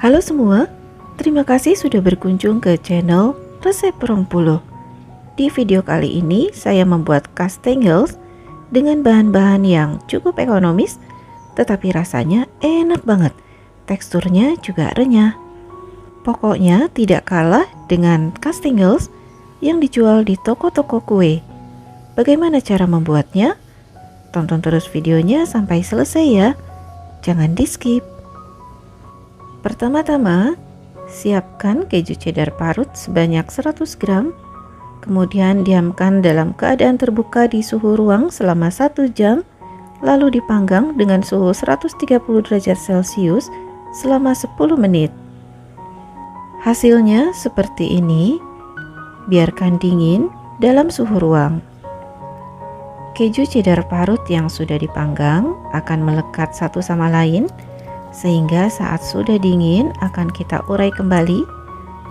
Halo semua, terima kasih sudah berkunjung ke channel Resep Rongpulo. Di video kali ini saya membuat kastengels dengan bahan-bahan yang cukup ekonomis, tetapi rasanya enak banget. Teksturnya juga renyah. Pokoknya tidak kalah dengan kastengels yang dijual di toko-toko kue. Bagaimana cara membuatnya? Tonton terus videonya sampai selesai ya. Jangan di skip. Pertama-tama, siapkan keju cheddar parut sebanyak 100 gram. Kemudian diamkan dalam keadaan terbuka di suhu ruang selama 1 jam, lalu dipanggang dengan suhu 130 derajat Celcius selama 10 menit. Hasilnya seperti ini. Biarkan dingin dalam suhu ruang. Keju cheddar parut yang sudah dipanggang akan melekat satu sama lain, sehingga saat sudah dingin akan kita urai kembali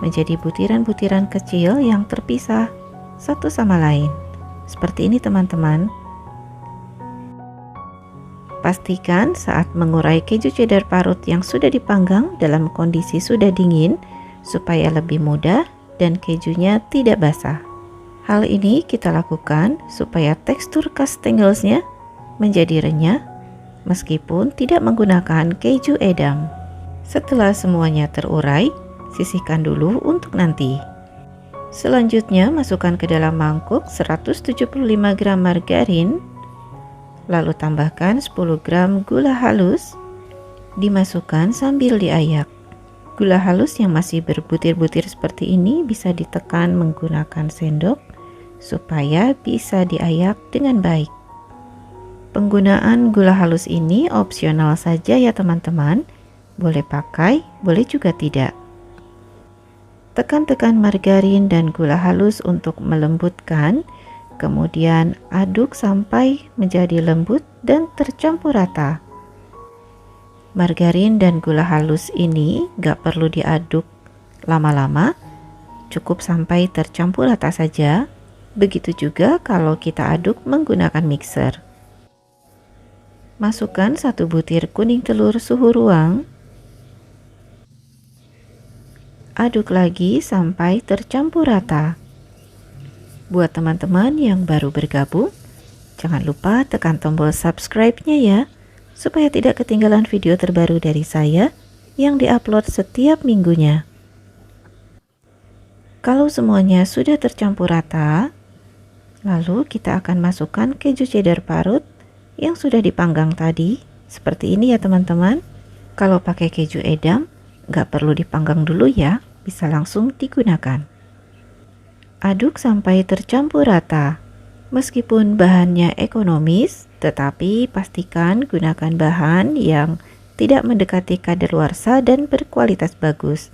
menjadi butiran-butiran kecil yang terpisah satu sama lain. Seperti ini teman-teman. Pastikan saat mengurai keju cheddar parut yang sudah dipanggang dalam kondisi sudah dingin supaya lebih mudah dan kejunya tidak basah. Hal ini kita lakukan supaya tekstur kastengelsnya menjadi renyah meskipun tidak menggunakan keju edam. Setelah semuanya terurai, sisihkan dulu untuk nanti. Selanjutnya masukkan ke dalam mangkuk 175 gram margarin, lalu tambahkan 10 gram gula halus, dimasukkan sambil diayak. Gula halus yang masih berbutir-butir seperti ini bisa ditekan menggunakan sendok supaya bisa diayak dengan baik. Penggunaan gula halus ini opsional saja ya teman-teman, boleh pakai, boleh juga tidak. Tekan-tekan margarin dan gula halus untuk melembutkan, kemudian aduk sampai menjadi lembut dan tercampur rata. Margarin dan gula halus ini gak perlu diaduk lama-lama, cukup sampai tercampur rata saja. Begitu juga kalau kita aduk menggunakan mixer. Masukkan 1 butir kuning telur suhu ruang. Aduk lagi sampai tercampur rata. Buat teman-teman yang baru bergabung, jangan lupa tekan tombol subscribe-nya ya, supaya tidak ketinggalan video terbaru dari saya yang diupload setiap minggunya. Kalau semuanya sudah tercampur rata, lalu kita akan masukkan keju cheddar parut yang sudah dipanggang tadi. Seperti ini ya teman-teman. Kalau pakai keju edam, nggak perlu dipanggang dulu ya, bisa langsung digunakan. Aduk sampai tercampur rata. Meskipun bahannya ekonomis, tetapi pastikan gunakan bahan yang tidak mendekati kadaluarsa dan berkualitas bagus.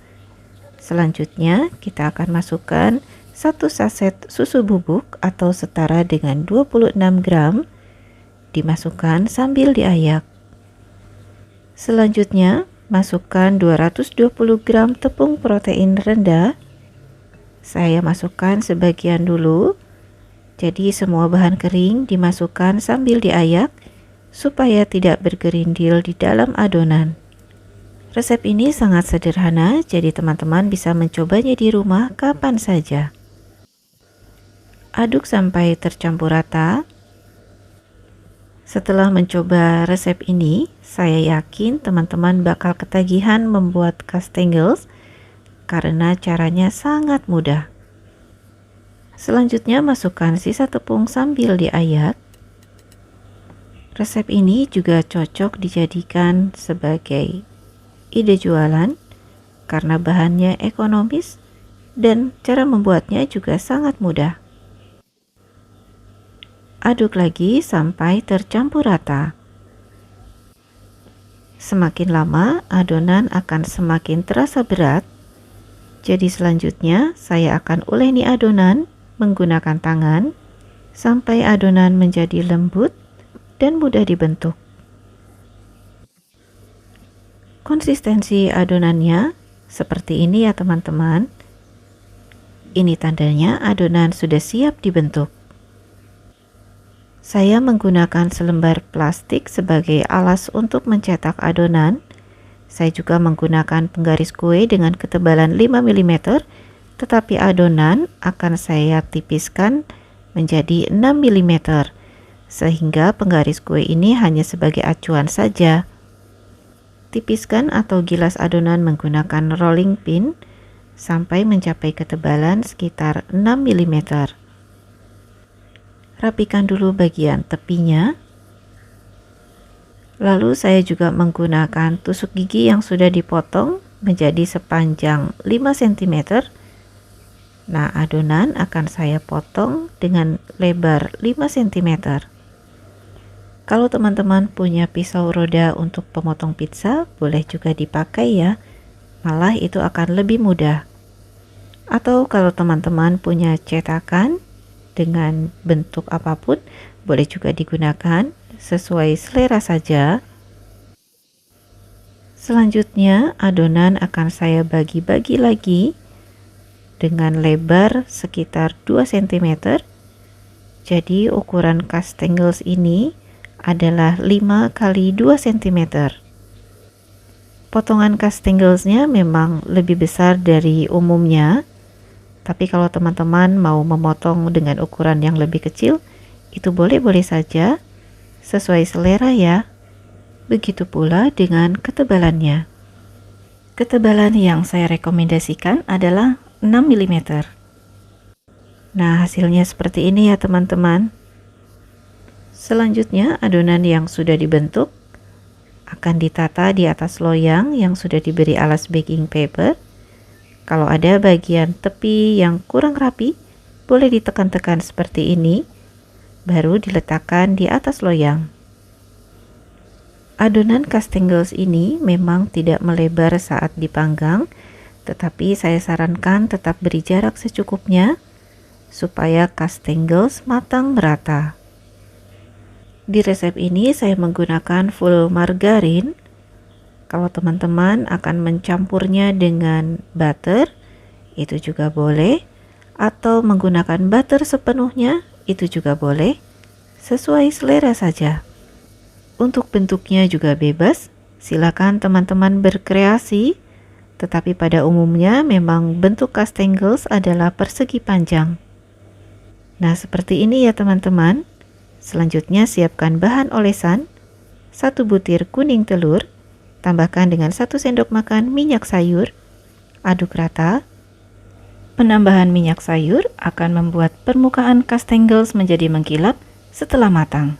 Selanjutnya, kita akan masukkan 1 saset susu bubuk atau setara dengan 26 gram, dimasukkan sambil diayak. Selanjutnya, masukkan 220 gram tepung protein rendah. Saya masukkan sebagian dulu. Jadi semua bahan kering dimasukkan sambil diayak supaya tidak bergerindil di dalam adonan. Resep ini sangat sederhana, jadi teman-teman bisa mencobanya di rumah kapan saja. Aduk sampai tercampur rata. Setelah mencoba resep ini, saya yakin teman-teman bakal ketagihan membuat kastengels karena caranya sangat mudah. Selanjutnya masukkan sisa tepung sambil diayak. Resep ini juga cocok dijadikan sebagai ide jualan karena bahannya ekonomis dan cara membuatnya juga sangat mudah. Aduk lagi sampai tercampur rata. Semakin lama, adonan akan semakin terasa berat. Jadi selanjutnya, saya akan uleni adonan menggunakan tangan sampai adonan menjadi lembut dan mudah dibentuk. Konsistensi adonannya seperti ini ya teman-teman. Ini tandanya adonan sudah siap dibentuk. Saya menggunakan selembar plastik sebagai alas untuk mencetak adonan Saya juga menggunakan penggaris kue dengan ketebalan 5 mm, tetapi adonan akan saya tipiskan menjadi 6 mm, sehingga penggaris kue ini hanya sebagai acuan saja. Tipiskan atau gilas adonan menggunakan rolling pin sampai mencapai ketebalan sekitar 6 mm. Rapikan dulu bagian tepinya. Lalu saya juga menggunakan tusuk gigi yang sudah dipotong menjadi sepanjang 5 cm. Nah, adonan akan saya potong dengan lebar 5 cm. Kalau teman-teman punya pisau roda untuk memotong pizza, boleh juga dipakai ya. Malah itu akan lebih mudah. Atau kalau teman-teman punya cetakan dengan bentuk apapun, boleh juga digunakan sesuai selera saja. Selanjutnya, adonan akan saya bagi-bagi lagi dengan lebar sekitar 2 cm. Jadi ukuran castengels ini adalah 5 kali 2 cm. Potongan castengelsnya memang lebih besar dari umumnya, tapi kalau teman-teman mau memotong dengan ukuran yang lebih kecil, itu boleh-boleh saja, sesuai selera ya. Begitu pula dengan ketebalannya. Ketebalan yang saya rekomendasikan adalah 6 mm. Nah, hasilnya seperti ini ya teman-teman. Selanjutnya, adonan yang sudah dibentuk akan ditata di atas loyang yang sudah diberi alas baking paper. Kalau ada bagian tepi yang kurang rapi, boleh ditekan-tekan seperti ini, baru diletakkan di atas loyang. Adonan castengels ini memang tidak melebar saat dipanggang, tetapi saya sarankan tetap beri jarak secukupnya supaya castengels matang merata. Di resep ini saya menggunakan full margarin. Kalau teman-teman akan mencampurnya dengan butter, itu juga boleh. Atau menggunakan butter sepenuhnya, itu juga boleh. Sesuai selera saja. Untuk bentuknya juga bebas, silakan teman-teman berkreasi. Tetapi pada umumnya memang bentuk castengels adalah persegi panjang. Nah, seperti ini ya teman-teman. Selanjutnya siapkan bahan olesan, 1 butir kuning telur, tambahkan dengan 1 sendok makan minyak sayur, aduk rata. Penambahan minyak sayur akan membuat permukaan castengels menjadi mengkilap setelah matang.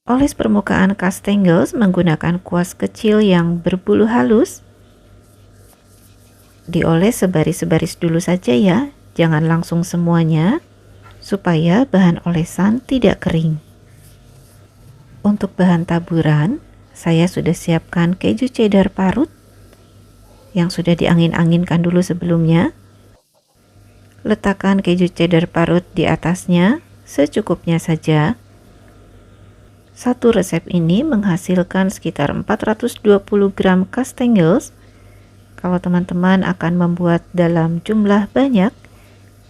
Oles permukaan castengels menggunakan kuas kecil yang berbulu halus. Dioles sebaris-sebaris dulu saja ya, jangan langsung semuanya, supaya bahan olesan tidak kering. Untuk bahan taburan, saya sudah siapkan keju cheddar parut yang sudah diangin-anginkan dulu sebelumnya. Letakkan keju cheddar parut di atasnya secukupnya saja. Satu resep ini menghasilkan sekitar 420 gram castengels. Kalau teman-teman akan membuat dalam jumlah banyak,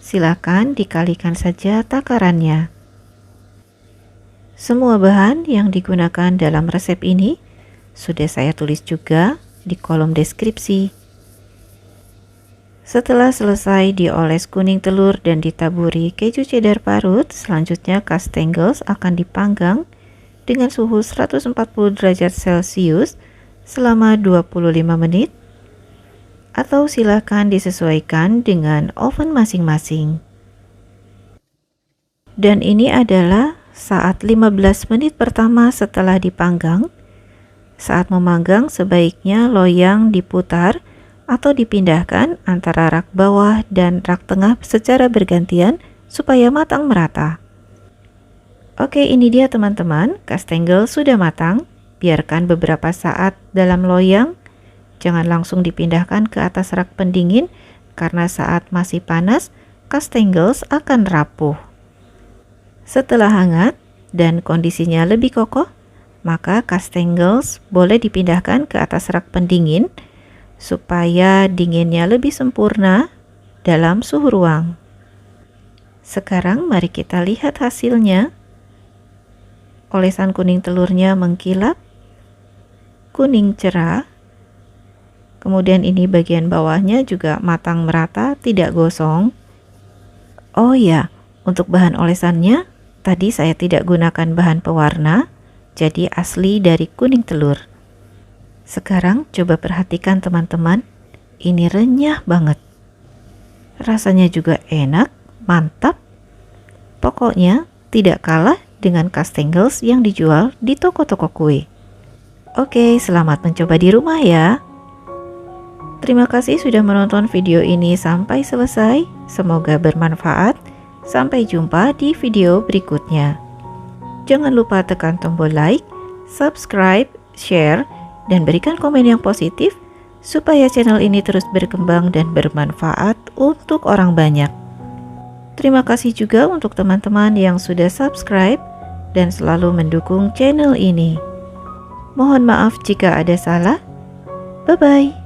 silakan dikalikan saja takarannya. Semua bahan yang digunakan dalam resep ini sudah saya tulis juga di kolom deskripsi. Setelah selesai dioles kuning telur dan ditaburi keju cheddar parut, selanjutnya castengels akan dipanggang dengan suhu 140 derajat Celcius selama 25 menit. Atau silakan disesuaikan dengan oven masing-masing. Dan ini adalah saat 15 menit pertama setelah dipanggang. Saat memanggang sebaiknya loyang diputar atau dipindahkan antara rak bawah dan rak tengah secara bergantian supaya matang merata. Oke, ini dia teman-teman, castengels sudah matang. Biarkan beberapa saat dalam loyang. Jangan langsung dipindahkan ke atas rak pendingin karena saat masih panas, castengels akan rapuh. Setelah hangat dan kondisinya lebih kokoh, maka castengels boleh dipindahkan ke atas rak pendingin supaya dinginnya lebih sempurna dalam suhu ruang. Sekarang mari kita lihat hasilnya. Olesan kuning telurnya mengkilap, kuning cerah, Kemudian ini bagian bawahnya juga matang merata, tidak gosong. Oh ya, untuk bahan olesannya, tadi saya tidak gunakan bahan pewarna, jadi asli dari kuning telur. Sekarang coba perhatikan teman-teman, ini renyah banget. Rasanya juga enak, mantap. Pokoknya tidak kalah dengan kastengels yang dijual di toko-toko kue. Oke, selamat mencoba di rumah ya. Terima kasih sudah menonton video ini sampai selesai. Semoga bermanfaat. Sampai jumpa di video berikutnya. Jangan lupa tekan tombol like, subscribe, share, dan berikan komen yang positif supaya channel ini terus berkembang dan bermanfaat untuk orang banyak. Terima kasih juga untuk teman-teman yang sudah subscribe dan selalu mendukung channel ini. Mohon maaf jika ada salah. Bye-bye.